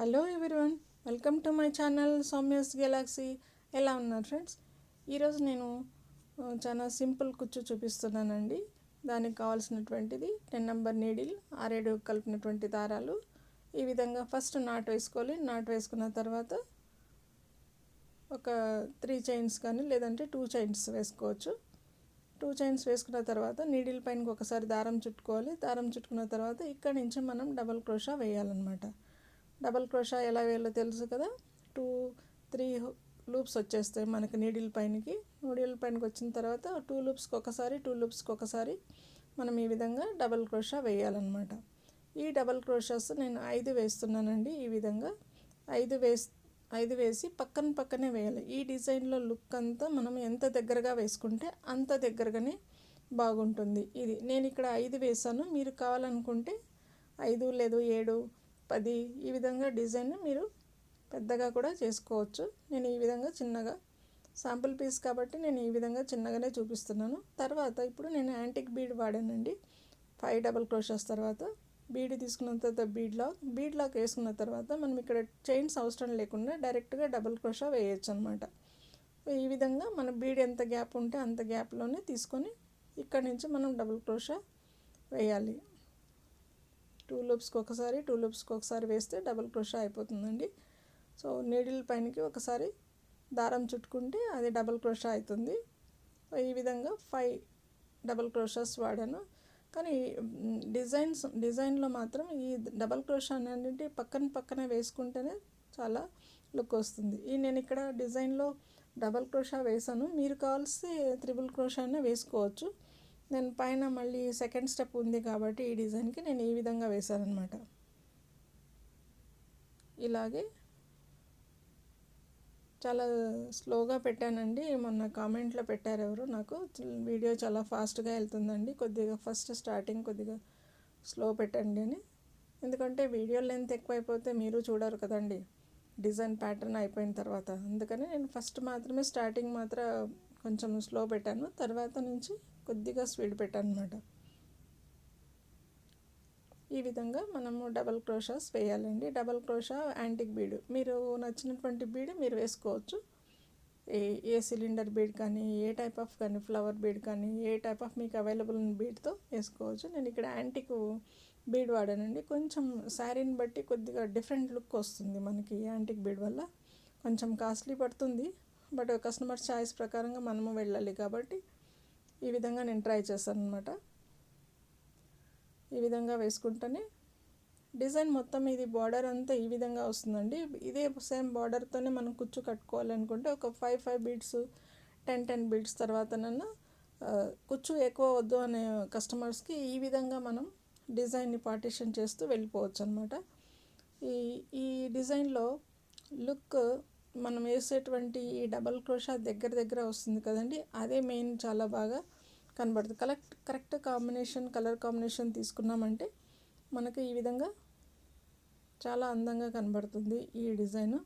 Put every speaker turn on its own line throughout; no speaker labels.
Hello everyone, welcome to my channel Soumya's galaxy. ఎలా ఉన్నారు friends? ఈరోజు నేను చాలా సింపుల్ కుచ్చు చూపిస్తున్నానండి. దానికి కావాల్సినటువంటిది 10 నెంబర్ నీడిల్, 6 కలిపినటువంటి దారాలు. ఈ విధంగా ఫస్ట్ నాట్ వేసుకోవాలి. నాట్ వేసుకున్న తర్వాత ఒక 3 చైన్స్ కానీ లేదంటే 2 చైన్స్ వేసుకోవచ్చు. 2 చైన్స్ వేసుకున్న తర్వాత నీడిల్ పైన ఒకసారి దారం చుట్టుకోవాలి. దారం చుట్టుకున్న తర్వాత ఇక్కడ నుంచి మనం డబల్ క్రోషా వేయాలన్నమాట. డబల్ క్రోషా ఎలా వేయాలో తెలుసు కదా. 2-3 లూప్స్ వచ్చేస్తాయి మనకి నీడిల్ పైనకి. నీడిల్ పైనకి వచ్చిన తర్వాత 2 లూప్స్కి ఒకసారి మనం ఈ విధంగా డబల్ క్రోషా వేయాలన్నమాట. ఈ డబల్ క్రోషాస్ నేను 5 వేస్తున్నానండి. ఈ విధంగా 5 వేసి పక్కనే వేయాలి. ఈ డిజైన్లో లుక్ అంతా మనం ఎంత దగ్గరగా వేసుకుంటే అంత దగ్గరగానే బాగుంటుంది. ఇది నేను ఇక్కడ 5 వేసాను. మీరు కావాలనుకుంటే 5 లేదు 7, 10 ఈ విధంగా డిజైన్ మీరు పెద్దగా కూడా చేసుకోవచ్చు. నేను ఈ విధంగా చిన్నగా శాంపుల్ పీస్ కాబట్టి నేను ఈ విధంగా చిన్నగానే చూపిస్తున్నాను. తర్వాత ఇప్పుడు నేను యాంటిక్ బీడ్ వాడానండి. 5 డబల్ క్రోషాస్ తర్వాత బీడ్ తీసుకున్న తర్వాత బీడ్ లాక్ వేసుకున్న తర్వాత మనం ఇక్కడ చైన్స్ అవసరం లేకుండా డైరెక్ట్గా డబల్ క్రోషా వేయచ్చు అనమాట. ఈ విధంగా మన బీడ్ ఎంత గ్యాప్ ఉంటే అంత గ్యాప్లోనే తీసుకొని ఇక్కడ నుంచి మనం డబల్ క్రోషా వేయాలి. 2 లూప్స్కి ఒకసారి వేస్తే డబల్ క్రోషా అయిపోతుందండి. సో నీడిల్ పైనకి ఒకసారి దారం చుట్టుకుంటే అది డబల్ క్రోషా అవుతుంది. ఈ విధంగా 5 డబల్ క్రోషాస్ వాడాను. కానీ డిజైన్లో మాత్రం ఈ డబల్ క్రోషా అనేది పక్కనే వేసుకుంటేనే చాలా లుక్ వస్తుంది. నేను ఇక్కడ డిజైన్లో డబల్ క్రోషా వేసాను. మీరు కావాల్సి త్రిబుల్ క్రోషానే వేసుకోవచ్చు. నేను పైన మళ్ళీ సెకండ్ స్టెప్ ఉంది కాబట్టి ఈ డిజైన్కి నేను ఈ విధంగా వేసాను అనమాట. ఇలాగే చాలా స్లోగా పెట్టానండి. మొన్న కామెంట్లో పెట్టారు ఎవరు నాకు, వీడియో చాలా ఫాస్ట్గా వెళ్తుందండి, కొద్దిగా ఫస్ట్ స్టార్టింగ్ కొద్దిగా స్లో పెట్టండి అని. ఎందుకంటే వీడియో లెంత్ ఎక్కువైపోతే మీరు చూడరు కదండి డిజైన్ ప్యాటర్న్ అయిపోయిన తర్వాత. అందుకని నేను ఫస్ట్ మాత్రమే స్టార్టింగ్ కొంచెం స్లో పెట్టాను, తర్వాత నుంచి కొద్దిగా స్పీడ్ పెట్టాను అనమాట. ఈ విధంగా మనము డబల్ క్రోషాస్ వేయాలండి. డబల్ క్రోషా యాంటిక్ బీడ్ మీరు నచ్చినటువంటి బీడ్ మీరు వేసుకోవచ్చు. ఏ సిలిండర్ బీడ్ కానీ, ఏ టైప్ ఆఫ్ కానీ, ఫ్లవర్ బీడ్ కానీ, ఏ టైప్ ఆఫ్ మీకు అవైలబుల్ బీడ్తో వేసుకోవచ్చు. నేను ఇక్కడ యాంటిక్ బీడ్ వాడానండి. కొంచెం శారీని బట్టి కొద్దిగా డిఫరెంట్ లుక్ వస్తుంది మనకి. యాంటిక్ బీడ్ వల్ల కొంచెం కాస్ట్లీ పడుతుంది, బట్ కస్టమర్ చాయిస్ ప్రకారంగా మనము వెళ్ళాలి కాబట్టి ఈ విధంగా నేను ట్రై చేశాను అనమాట. ఈ విధంగా వేసుకుంటేనే డిజైన్ మొత్తం ఇది బార్డర్ అంతా ఈ విధంగా వస్తుందండి. ఇదే సేమ్ బార్డర్తోనే మనం కుచ్చు కట్టుకోవాలనుకుంటే ఒక 5 బీడ్స్ 10 బీడ్స్ తర్వాత కుచ్చు ఎక్కువ వద్దు అనే కస్టమర్స్కి ఈ విధంగా మనం డిజైన్ని పార్టిషన్ చేస్తూ వెళ్ళిపోవచ్చు అనమాట. ఈ డిజైన్లో లుక్ మనం వేసేటువంటి ఈ డబల్ క్రోషా దగ్గర వస్తుంది కదండి, అదే మెయిన్ చాలా బాగా కనబడుతుంది. కరెక్ట్ కలర్ కాంబినేషన్ తీసుకున్నామంటే మనకు ఈ విధంగా చాలా అందంగా కనబడుతుంది ఈ డిజైన్.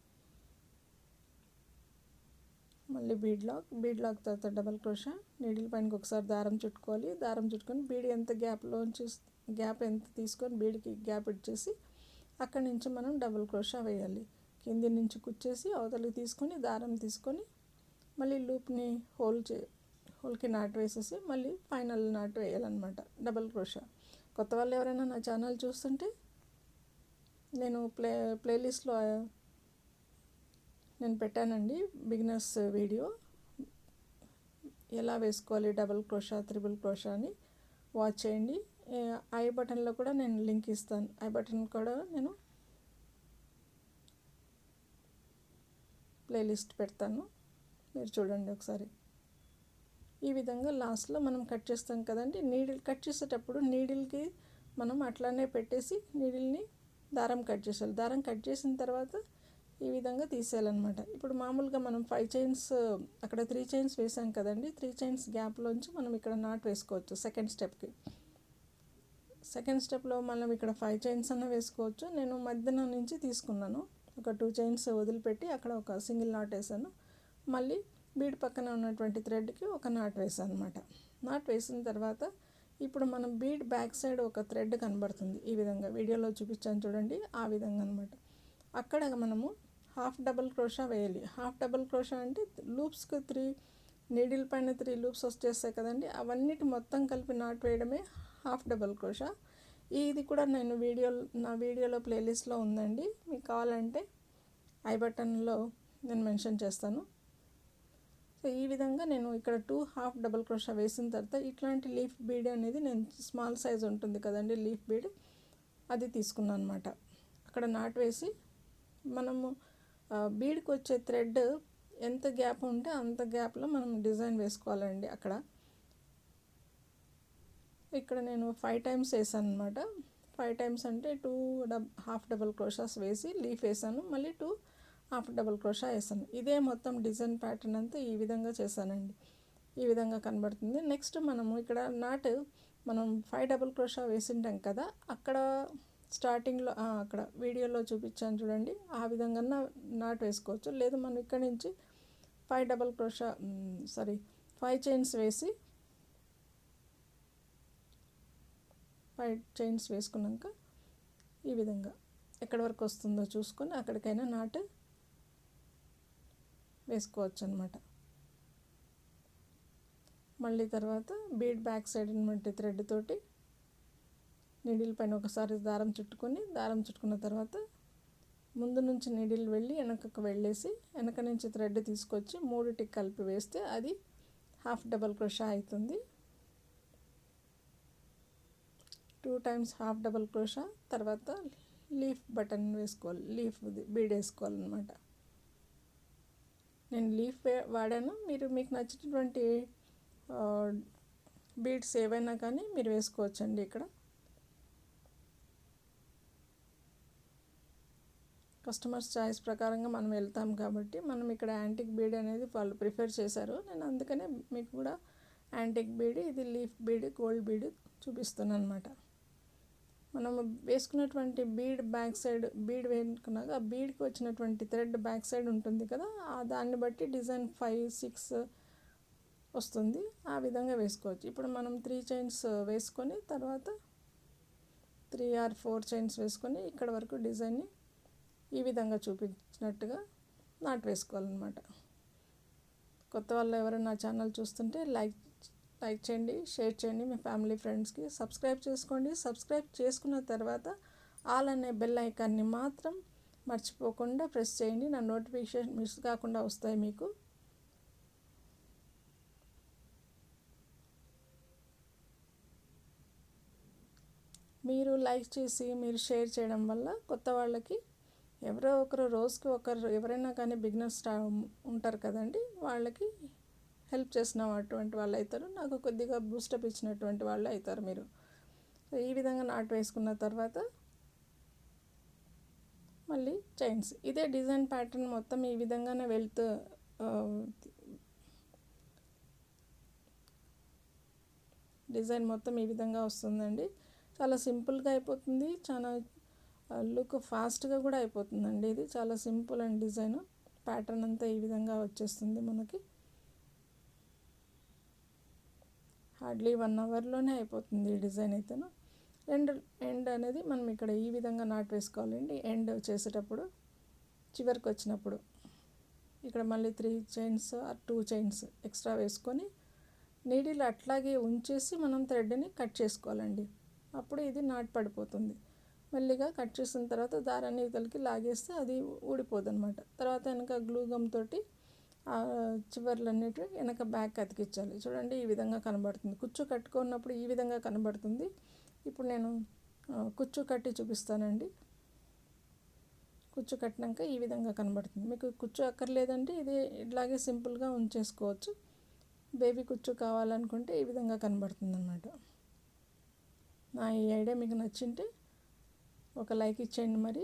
మళ్ళీ బీడ్ లాక్ తర్వాత డబల్ క్రోషా, నీడిల్ పైనకి ఒకసారి దారం చుట్టుకోవాలి. దారం చుట్టుకొని బీడ్ ఎంత గ్యాప్ ఎంత తీసుకొని బీడ్కి గ్యాప్ ఇచ్చేసి అక్కడి నుంచి మనం డబల్ క్రోషా వేయాలి. కింది నుంచి కుచ్చేసి అవతలకి తీసుకొని దారం తీసుకొని మళ్ళీ లూప్ని హోల్కి నాట్ వేసేసి మళ్ళీ ఫైనల్ నాట్ వేయాలన్నమాట డబల్ క్రోషా. కొత్త వాళ్ళు ఎవరైనా నా ఛానల్ చూస్తుంటే నేను ప్లేలిస్ట్లో నేను పెట్టానండి బిగినర్స్ వీడియో, ఎలా వేసుకోవాలి డబల్ క్రోషా, త్రిబుల్ క్రోషా అని వాచ్ చేయండి. ఐ బటన్లో కూడా నేను లింక్ ఇస్తాను. ఐ బటన్ కూడా నేను ప్లేలిస్ట్ పెడతాను, మీరు చూడండి ఒకసారి. ఈ విధంగా లాస్ట్లో మనం కట్ చేస్తాం కదండి. నీడిల్ కట్ చేసేటప్పుడు నీడిల్కి మనం అట్లానే పెట్టేసి నీడిల్ని దారం కట్ చేసేయాలి. దారం కట్ చేసిన తర్వాత ఈ విధంగా తీసేయాలన్నమాట. ఇప్పుడు మామూలుగా మనం 5 చైన్స్ అక్కడ 3 చైన్స్ వేసాం కదండి. 3 చైన్స్ గ్యాప్లోంచి మనం ఇక్కడ నాట్ వేసుకోవచ్చు. సెకండ్ స్టెప్లో మనం ఇక్కడ 5 చైన్స్ అన్న వేసుకోవచ్చు. నేను మధ్యన నుంచి తీసుకున్నాను, ఒక 2 చైన్స్ వదిలిపెట్టి అక్కడ ఒక సింగిల్ నాట్ వేసాను. మళ్ళీ బీడ్ పక్కన ఉన్నటువంటి థ్రెడ్కి ఒక నాట్ వేసాను అనమాట. నాట్ వేసిన తర్వాత ఇప్పుడు మనం బీడ్ బ్యాక్ సైడ్ ఒక థ్రెడ్ కనబడుతుంది. ఈ విధంగా వీడియోలో చూపించాను చూడండి, ఆ విధంగా అనమాట. అక్కడ మనము హాఫ్ డబల్ క్రోషా వేయాలి. హాఫ్ డబల్ క్రోషా అంటే లూప్స్కి 3 నీడిల్ పైన 3 లూప్స్ వచ్చేస్తాయి కదండి, అవన్నిటి మొత్తం కలిపి నాట్ వేయడమే హాఫ్ డబల్ క్రోషా. ఇది కూడా నేను నా వీడియోలో ప్లేలిస్ట్లో ఉందండి, మీకు కావాలంటే ఐ బటన్లో నేను మెన్షన్ చేస్తాను. సో ఈ విధంగా నేను ఇక్కడ 2 హాఫ్ డబల్ క్రోషా వేసిన తర్వాత ఇట్లాంటి లీఫ్ బీడ్ అనేది నేను స్మాల్ సైజ్ ఉంటుంది కదండి లీఫ్ బీడ్, అది తీసుకున్నాను అనమాట. అక్కడ నాట్ వేసి మనము బీడ్కి వచ్చే థ్రెడ్ ఎంత గ్యాప్ ఉంటే అంత గ్యాప్లో మనం డిజైన్ వేసుకోవాలండి. ఇక్కడ నేను 5 టైమ్స్ వేసాను అనమాట. 5 టైమ్స్ అంటే 2 హాఫ్ డబల్ క్రోషాస్ వేసి లీఫ్ వేసాను, మళ్ళీ 2 హాఫ్ డబల్ క్రోషా వేసాను. ఇదే మొత్తం డిజైన్ ప్యాటర్న్ అంతా ఈ విధంగా చేశానండి. ఈ విధంగా కనబడుతుంది. నెక్స్ట్ మనము ఇక్కడ మనం 5 డబల్ క్రోషా వేసింటాం కదా, అక్కడ స్టార్టింగ్లో అక్కడ వీడియోలో చూపించాను చూడండి, ఆ విధంగా నాట్ వేసుకోవచ్చు. లేదు మనం ఇక్కడ నుంచి 5 చైన్స్ వేసి 5 చైన్స్ వేసుకున్నాక ఈ విధంగా ఎక్కడి వరకు వస్తుందో చూసుకొని అక్కడికైనా నాట్ వేసుకోవచ్చు అనమాట. మళ్ళీ తర్వాత బీడ్ బ్యాక్ సైడ్ ఉన్నటువంటి థ్రెడ్ తోటి నీడిల్ పైన ఒకసారి దారం చుట్టుకున్న తర్వాత ముందు నుంచి నీడిల్ వెళ్ళి వెనకకు వెళ్ళేసి వెనక నుంచి థ్రెడ్ తీసుకొచ్చి 3టికి కలిపి వేస్తే అది హాఫ్ డబల్ క్రోషా అవుతుంది. 2 టైమ్స్ హాఫ్ డబల్ క్రోషా తర్వాత లీఫ్ బటన్ వేసుకోవాలి, లీఫ్ బీడ్ వేసుకోవాలన్నమాట. నేను లీఫ్ వాడాను, మీకు నచ్చినటువంటి బీడ్స్ ఏవైనా కానీ మీరు వేసుకోవచ్చండి. ఇక్కడ కస్టమర్స్ చాయిస్ ప్రకారంగా మనం వెళ్తాం కాబట్టి మనం ఇక్కడ యాంటిక్ బీడ్ అనేది వాళ్ళు ప్రిఫర్ చేశారు, నేను అందుకనే మీకు కూడా యాంటిక్ బీడ్, ఇది లీఫ్ బీడ్, గోల్డ్ బీడ్ చూపిస్తున్నాను అనమాట. మనము వేసుకున్నటువంటి బీడ్ బ్యాక్ సైడ్ బీడ్ వేసుకున్నాక ఆ బీడ్కి వచ్చినటువంటి థ్రెడ్ బ్యాక్ సైడ్ ఉంటుంది కదా, దాన్ని బట్టి డిజైన్ 5, 6 వస్తుంది. ఆ విధంగా వేసుకోవచ్చు. ఇప్పుడు మనం 3 చైన్స్ వేసుకొని తర్వాత 3 or 4 చైన్స్ వేసుకొని ఇక్కడ వరకు డిజైన్ని ఈ విధంగా చూపించినట్టుగా నాట్ వేసుకోవాలన్నమాట. కొత్త వాళ్ళు ఎవరైనా నా ఛానల్ చూస్తుంటే లైక్ చేయండి, షేర్ చేయండి మీ ఫ్యామిలీ ఫ్రెండ్స్కి, సబ్స్క్రైబ్ చేసుకోండి. సబ్స్క్రైబ్ చేసుకున్న తర్వాత ఆల్ అనే బెల్ ఐకాన్ని మాత్రం మర్చిపోకుండా ప్రెస్ చేయండి, నా నోటిఫికేషన్ మిస్ కాకుండా వస్తాయి మీకు. మీరు లైక్ చేసి మీరు షేర్ చేయడం వల్ల కొత్త వాళ్ళకి ఎవరో ఒకరు రోజుకి ఎవరైనా కానీ బిగినర్స్ ఉంటారు కదండి, వాళ్ళకి హెల్ప్ చేసినటువంటి వాళ్ళు అవుతారు, నాకు కొద్దిగా బూస్టప్ ఇచ్చినటువంటి వాళ్ళు అవుతారు మీరు. సో ఈ విధంగా నాట్ వేసుకున్న తర్వాత మళ్ళీ చైన్స్, ఇదే డిజైన్ ప్యాటర్న్ మొత్తం ఈ విధంగానే వెళ్తూ డిజైన్ మొత్తం ఈ విధంగా వస్తుందండి. చాలా సింపుల్గా అయిపోతుంది, చాలా లుక్ ఫాస్ట్గా కూడా అయిపోతుందండి. ఇది చాలా సింపుల్ అండ్ డిజైన్ ప్యాటర్న్ అంతా ఈ విధంగా వచ్చేస్తుంది మనకి. హార్డ్లీ 1 అవర్లోనే అయిపోతుంది ఈ డిజైన్ అయితేను. ఎండ్ అనేది మనం ఇక్కడ ఈ విధంగా నాట్ వేసుకోవాలండి. ఎండ్ చేసేటప్పుడు చివరికి వచ్చినప్పుడు ఇక్కడ మళ్ళీ 3 చైన్స్ ఆర్ 2 చైన్స్ ఎక్స్ట్రా వేసుకొని నీడిల్ అట్లాగే ఉంచేసి మనం థ్రెడ్ని కట్ చేసుకోవాలండి. అప్పుడు ఇది నాట్ పడిపోతుంది. మెల్లిగా కట్ చేసిన తర్వాత దారాన్ని ఇవతలకి లాగేస్తే అది ఊడిపోదు అనమాట. తర్వాత వెనక గ్లూ గమ్ తోటి చివర్లన్నిటి వెనక బ్యాక్ అతికించాలి. చూడండి ఈ విధంగా కనబడుతుంది. కుచ్చు కట్టుకున్నప్పుడు ఈ విధంగా కనబడుతుంది. ఇప్పుడు నేను కుచ్చు కట్టి చూపిస్తానండి. కుచ్చు కట్టినాక ఈ విధంగా కనబడుతుంది. మీకు కుచ్చు అక్కర్లేదంటే ఇది ఇట్లాగే సింపుల్గా ఉంచేసుకోవచ్చు. బేబీ కుచ్చు కావాలనుకుంటే ఈ విధంగా కనబడుతుంది అన్నమాట. నా ఈ ఐడియా మీకు నచ్చింటే ఒక లైక్ ఇచ్చేయండి మరి.